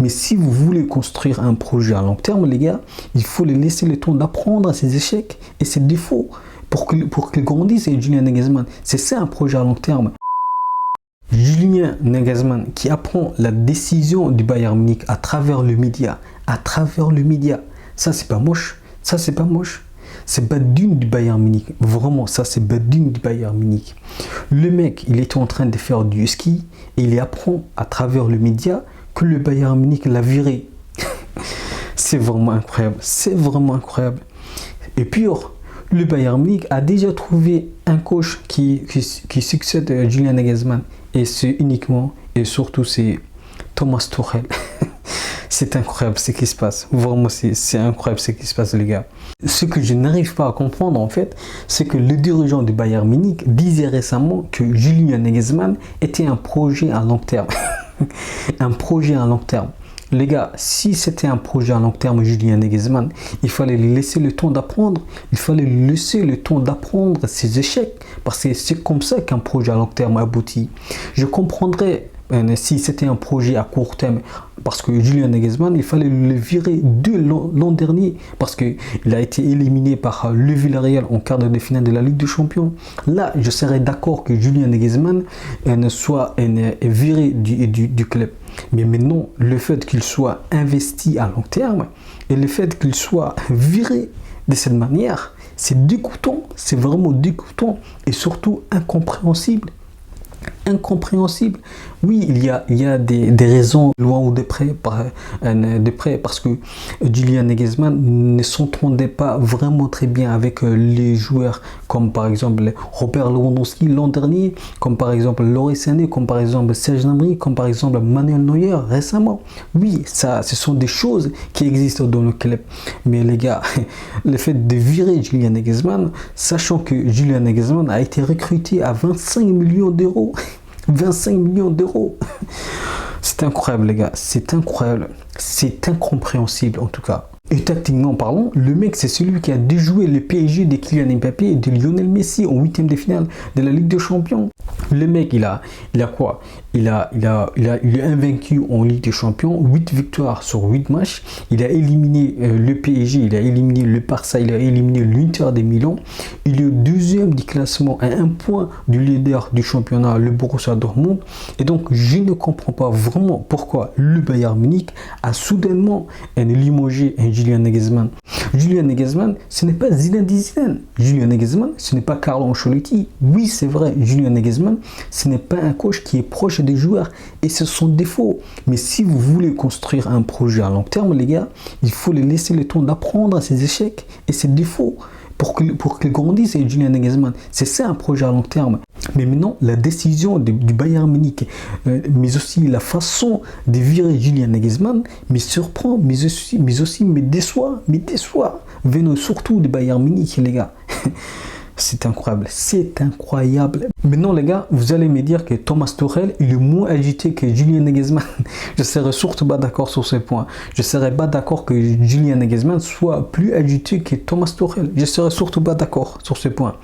Mais si vous voulez construire un projet à long terme, les gars, il faut les laisser le temps d'apprendre à ses échecs et ses défauts pour qu'ils grandissent. Et Julian Nagelsmann, c'est ça un projet à long terme. Julian Nagelsmann qui apprend la décision du Bayern Munich à travers le média, ça c'est pas moche, c'est Badune du Bayern Munich, vraiment ça c'est Badune du Bayern Munich. Le mec il était en train de faire du ski et il apprend à travers le média que le Bayern Munich l'a viré. C'est vraiment incroyable, et pire, le Bayern Munich a déjà trouvé un coach qui succède à Julian Nagelsmann. Et c'est uniquement, et surtout, c'est Thomas Tuchel. C'est incroyable ce qui se passe. Vraiment, c'est incroyable ce qui se passe, les gars. Ce que je n'arrive pas à comprendre, en fait, c'est que le dirigeant du Bayern Munich disait récemment que Julian Nagelsmann était un projet à long terme. Un projet à long terme. Les gars, si c'était un projet à long terme, Julian Nagelsmann, il fallait lui laisser le temps d'apprendre. Il fallait lui laisser le temps d'apprendre ses échecs. Parce que c'est comme ça qu'un projet à long terme aboutit. Je comprendrais si c'était un projet à court terme. Parce que Julian Nagelsmann, il fallait le virer dès l'an dernier. Parce qu'il a été éliminé par le Villarreal en quart de finale de la Ligue des Champions. Là, je serais d'accord que Julian Nagelsmann soit viré du club. Mais maintenant, le fait qu'il soit investi à long terme et le fait qu'il soit viré de cette manière, c'est dégoûtant, c'est vraiment dégoûtant et surtout incompréhensible. Oui, il y a des raisons loin ou de près parce que Julian Nagelsmann ne s'entendait pas vraiment très bien avec les joueurs comme par exemple Robert Lewandowski l'an dernier, comme par exemple Leroy Sané, comme par exemple Serge Gnabry, comme par exemple Manuel Neuer récemment. Oui, ce sont des choses qui existent dans le club. Mais les gars, le fait de virer Julian Nagelsmann, sachant que Julian Nagelsmann a été recruté à 25 millions d'euros. 25 millions d'euros. C'est incroyable, les gars. C'est incroyable. C'est incompréhensible, en tout cas. Et tactiquement parlant, le mec, c'est celui qui a déjoué le PSG de Kylian Mbappé et de Lionel Messi en huitième de finale de la Ligue des Champions. Le mec, il a quoi? Il est invaincu en Ligue des Champions, 8 victoires sur 8 matchs. Il a éliminé le PSG, il a éliminé le Barça, il a éliminé l'Inter de Milan. Il est deuxième du classement à un point du leader du championnat, le Borussia Dortmund. Et donc, je ne comprends pas vraiment pourquoi le Bayern Munich a soudainement limogé Julian Nagelsmann. Julian Nagelsmann, ce n'est pas Zinedine Zidane. Julian Nagelsmann, ce n'est pas Carlo Ancelotti. Oui, c'est vrai, Julian Nagelsmann, ce n'est pas un coach qui est proche des joueurs et ce sont des défauts. Mais si vous voulez construire un projet à long terme, les gars, il faut les laisser le temps d'apprendre à ses échecs et ses défauts pour qu'ils grandissent. Et Julian Nagelsmann, c'est ça un projet à long terme. Mais maintenant, la décision du Bayern Munich, mais aussi la façon de virer Julian Nagelsmann, me surprend, mais aussi me déçoit, venant surtout du Bayern Munich, les gars. C'est incroyable, c'est incroyable. Maintenant, les gars, vous allez me dire que Thomas Tuchel il est moins agité que Julian Nagelsmann. Je serais surtout pas d'accord sur ce point. Je serais pas d'accord que Julian Nagelsmann soit plus agité que Thomas Tuchel. Je serais surtout pas d'accord sur ce point.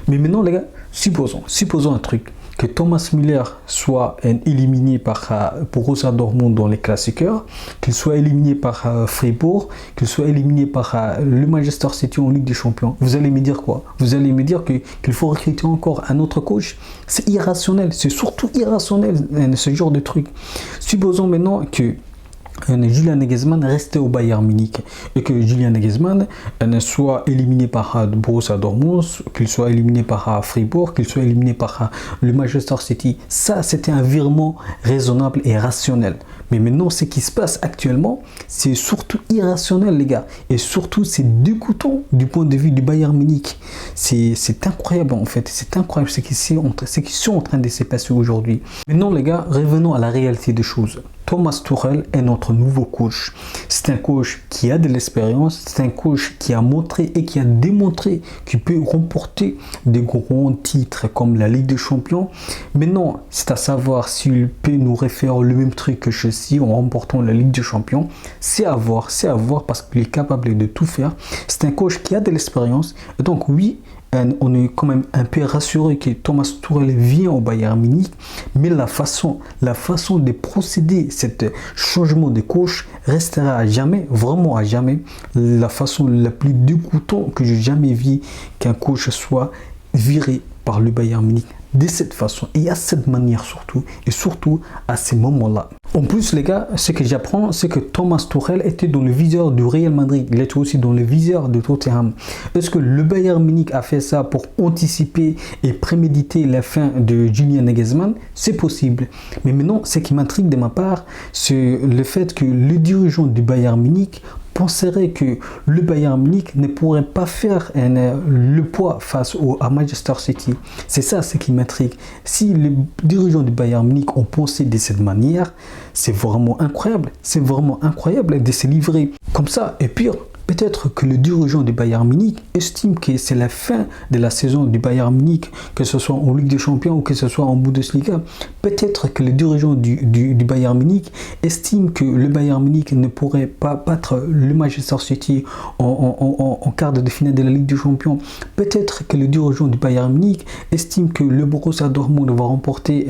Mais maintenant, les gars, supposons un truc. Que Thomas Müller soit éliminé par Borussia Dortmund dans les classiqueurs, qu'il soit éliminé par Fribourg, qu'il soit éliminé par le Manchester City en Ligue des Champions. Vous allez me dire quoi? Vous allez me dire qu'il faut recruter encore un autre coach? C'est irrationnel, c'est surtout irrationnel ce genre de truc. Supposons maintenant que Julian Nagelsmann restait au Bayern Munich et que Julian Nagelsmann soit éliminé par Borussia Dortmund, qu'il soit éliminé par Fribourg, qu'il soit éliminé par le Manchester City. Ça, c'était un virement raisonnable et rationnel. Mais maintenant, ce qui se passe actuellement, c'est surtout irrationnel, les gars. Et surtout, c'est dégoûtant du point de vue du Bayern Munich. C'est incroyable, en fait. C'est incroyable ce qui est en train de se passer aujourd'hui. Maintenant, les gars, revenons à la réalité des choses. Thomas Tuchel est notre nouveau coach. C'est un coach qui a de l'expérience, c'est un coach qui a montré et qui a démontré qu'il peut remporter des grands titres comme la Ligue des Champions. Maintenant, c'est à savoir s'il peut nous refaire le même truc que Chelsea en remportant la Ligue des Champions. C'est à voir parce qu'il est capable de tout faire. C'est un coach qui a de l'expérience. Donc oui, on est quand même un peu rassuré que Thomas Tuchel vient au Bayern Munich, mais la façon de procéder, cet changement de coach restera à jamais, vraiment à jamais, la façon la plus dégoûtante que j'ai jamais vu qu'un coach soit viré par le Bayern Munich de cette façon et à cette manière surtout, et surtout à ces moments-là. En plus les gars, ce que j'apprends, c'est que Thomas Tuchel était dans le viseur du Real Madrid, il était aussi dans le viseur de Tottenham. Est-ce que le Bayern Munich a fait ça pour anticiper et préméditer la fin de Julian Nagelsmann? C'est possible. Mais maintenant, ce qui m'intrigue de ma part, c'est le fait que le dirigeant du Bayern Munich penserait que le Bayern Munich ne pourrait pas faire le poids face à Manchester City. C'est ça ce qui m'intrigue. Si les dirigeants du Bayern Munich ont pensé de cette manière, c'est vraiment incroyable. C'est vraiment incroyable de se livrer comme ça. Et pire, peut-être que le dirigeant du Bayern Munich estime que c'est la fin de la saison du Bayern Munich, que ce soit en Ligue des Champions ou que ce soit en Bundesliga. Peut-être que le dirigeant du Bayern Munich estime que le Bayern Munich ne pourrait pas battre le Manchester City en quart de finale de la Ligue des Champions. Peut-être que le dirigeant du Bayern Munich estime que le Borussia Dortmund va remporter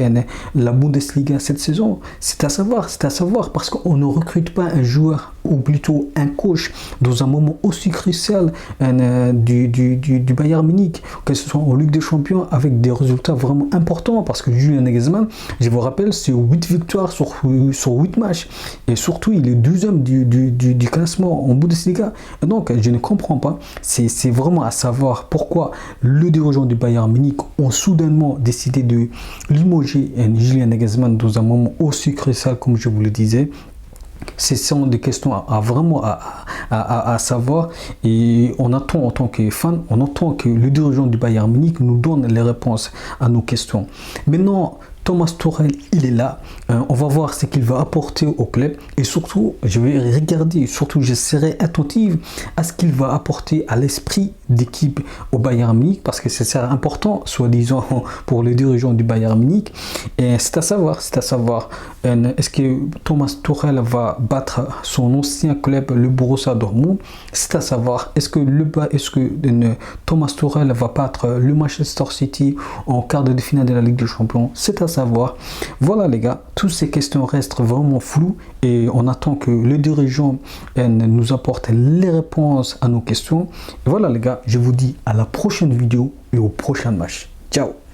la Bundesliga cette saison. C'est à savoir parce qu'on ne recrute pas un joueur ou plutôt un coach dans un moment aussi crucial du Bayern Munich, que ce soit en Ligue des Champions avec des résultats vraiment importants, parce que Julian Nagelsmann, je vous rappelle, c'est 8 victoires sur 8 matchs, et surtout il est 12e du classement en Bundesliga. Donc je ne comprends pas, c'est vraiment à savoir pourquoi le dirigeant du Bayern Munich ont soudainement décidé de limoger Julian Nagelsmann dans un moment aussi crucial comme je vous le disais. Ce sont des questions à savoir, et on attend en tant que fan, on attend que le dirigeant du Bayern Munich nous donne les réponses à nos questions. Maintenant, Thomas Tuchel, il est là. On va voir ce qu'il va apporter au club. Et surtout, je vais regarder, surtout je serai attentive à ce qu'il va apporter à l'esprit d'équipe au Bayern Munich. Parce que c'est important, soi-disant, pour les dirigeants du Bayern Munich. Et c'est à savoir. Est-ce que Thomas Tuchel va battre son ancien club, le Borussia Dortmund? C'est à savoir. Est-ce que Thomas Tuchel va battre le Manchester City en quart de finale de la Ligue des Champions? C'est à savoir. Voilà les gars, toutes ces questions restent vraiment floues et on attend que le dirigeant nous apporte les réponses à nos questions. Et voilà les gars, je vous dis à la prochaine vidéo et au prochain match. Ciao.